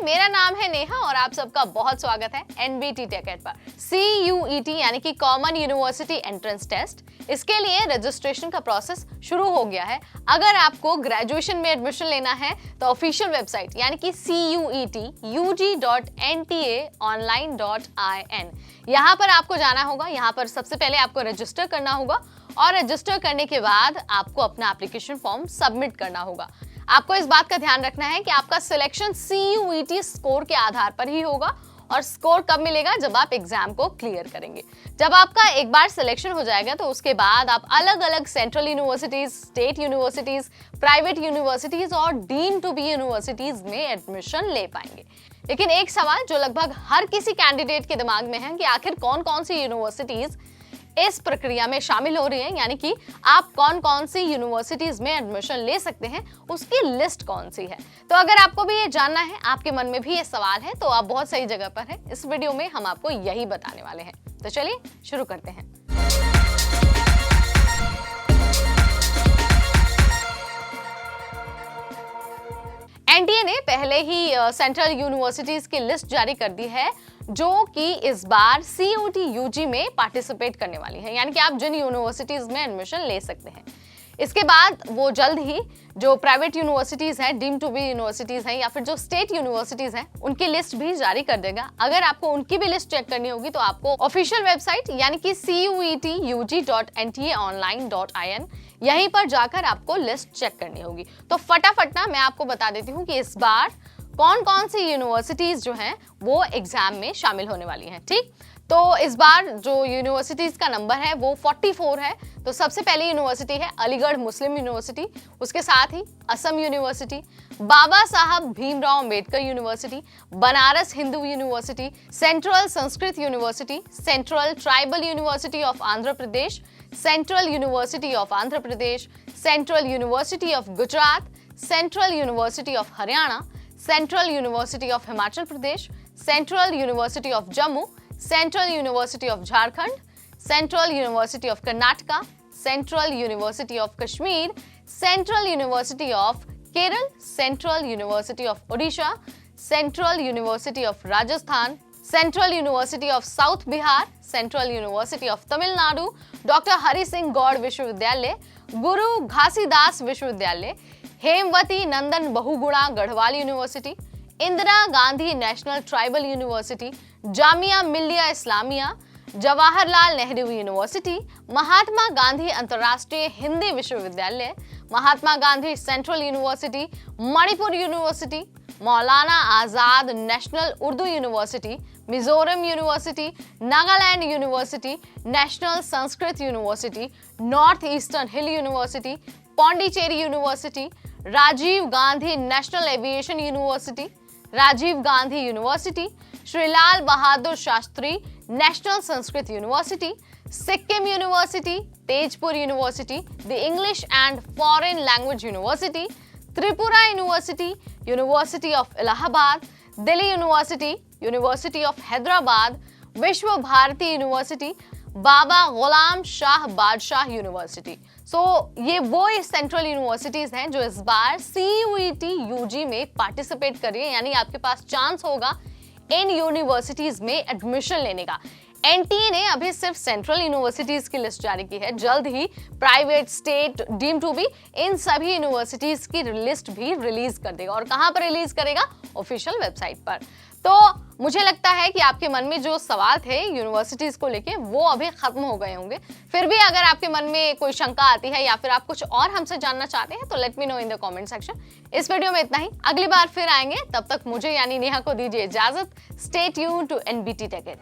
मेरा नाम है नेहा और आप सबका बहुत स्वागत है एनबीटी टेकेट पर। CUET यानी कि कॉमन यूनिवर्सिटी एंट्रेंस टेस्ट, इसके लिए रजिस्ट्रेशन का प्रोसेस शुरू हो गया है। अगर आपको ग्रेजुएशन में एडमिशन लेना है तो ऑफिशियल वेबसाइट यानी कि CUET.ug.ntaonline.in यहाँ पर आपको जाना होगा। यहाँ पर सबसे पहले आपको रजिस्टर करना होगा और रजिस्टर करने के बाद आपको अपना एप्लीकेशन फॉर्म सबमिट करना होगा। आपको इस बात का ध्यान रखना है कि आपका सिलेक्शन CUET स्कोर के आधार पर ही होगा और स्कोर कब मिलेगा, जब आप एग्जाम को क्लियर करेंगे। जब आपका एक बार सिलेक्शन हो जाएगा तो उसके बाद आप अलग अलग central universities, state universities, private universities और डीम्ड टू बी यूनिवर्सिटीज में एडमिशन ले पाएंगे। लेकिन एक सवाल जो लगभग हर किसी कैंडिडेट के दिमाग में है कि आखिर कौन कौन सी यूनिवर्सिटीज इस प्रक्रिया में शामिल हो रही हैं, यानी कि आप कौन कौन सी यूनिवर्सिटीज में एडमिशन ले सकते हैं, उसकी लिस्ट कौन सी है। तो अगर आपको भी ये जानना है, आपके मन में भी ये सवाल है, तो आप बहुत सही जगह पर हैं। इस वीडियो में हम आपको यही बताने वाले हैं। तो चलिए शुरू करते हैं। एनटीए ने पहले ही सेंट्रल यूनिवर्सिटीज की लिस्ट जारी कर दी है जो कि इस बार CUET UG में पार्टिसिपेट करने वाली है, यानी कि आप जिन यूनिवर्सिटीज में एडमिशन ले सकते हैं। इसके बाद वो जल्द ही जो प्राइवेट यूनिवर्सिटीज हैं, डीम्ड टू बी यूनिवर्सिटीज हैं या फिर जो स्टेट यूनिवर्सिटीज हैं, उनकी लिस्ट भी जारी कर देगा। अगर आपको उनकी भी लिस्ट चेक करनी होगी तो आपको ऑफिशियल वेबसाइट यानी कि CUET.ug.ntaonline.in यहीं पर जाकर आपको लिस्ट चेक करनी होगी। तो फटाफट ना मैं आपको बता देती हूँ कि इस बार कौन कौन सी यूनिवर्सिटीज जो हैं वो एग्जाम में शामिल होने वाली हैं। ठीक, तो इस बार जो यूनिवर्सिटीज का नंबर है वो 44 है। तो सबसे पहली यूनिवर्सिटी है अलीगढ़ मुस्लिम यूनिवर्सिटी, उसके साथ ही Assam university, Baba Saheb Bhimrao Ambedkar university, Banaras Hindu university, central Sanskrit university, central tribal university of Andhra Pradesh, central university of Andhra Pradesh, central university of Gujarat, central university of Haryana, central university of Himachal Pradesh, central university of Jammu, central university of Jharkhand, central university of Karnataka, central university of Kashmir, central university of Kerala, central university of Odisha, central university of Rajasthan, central university of south Bihar, central university of Tamil Nadu, doctor Hari Singh Gour विश्वविद्यालय, गुरु घासीदास विश्वविद्यालय, Hemvati Nandan Bahuguna Garhwal university, Indira Gandhi national tribal university, Jamia Millia Islamia, Jawaharlal Nehru university, Mahatma Gandhi अंतर्राष्ट्रीय हिंदी विश्वविद्यालय, Mahatma Gandhi central university, Manipur university, Maulana Azad national Urdu university, Mizoram university, Nagaland university, national Sanskrit university, north eastern hill university, Pondicherry university, Rajiv Gandhi national aviation university, Rajiv Gandhi university, Shri Lal Bahadur Shastri national Sanskrit university, Sikkim university, Tezpur university, the English and foreign language university, Tripura university, university of Allahabad, Delhi university, university of Hyderabad, विश्व Bharti university, Baba Ghulam Shah बादशाह university. ये वो central universities हैं जो इस बार CUET UG में participate कर रही है, यानी आपके पास चांस होगा इन यूनिवर्सिटीज में एडमिशन लेने का। एनटीए ने अभी सिर्फ सेंट्रल यूनिवर्सिटीज की लिस्ट जारी की है, जल्द ही private, state, deemed to be, इन सभी यूनिवर्सिटीज की लिस्ट भी रिलीज कर देगा। और कहां पर रिलीज करेगा? ऑफिशियल वेबसाइट पर। तो मुझे लगता है कि आपके मन में जो सवाल थे यूनिवर्सिटीज को लेके वो अभी खत्म हो गए होंगे। फिर भी अगर आपके मन में कोई शंका आती है या फिर आप कुछ और हमसे जानना चाहते हैं तो let me know in the comment section. इस वीडियो में इतना ही, अगली बार फिर आएंगे, तब तक मुझे यानी नेहा को दीजिए इजाजत। Stay tuned to NBT टेकेट।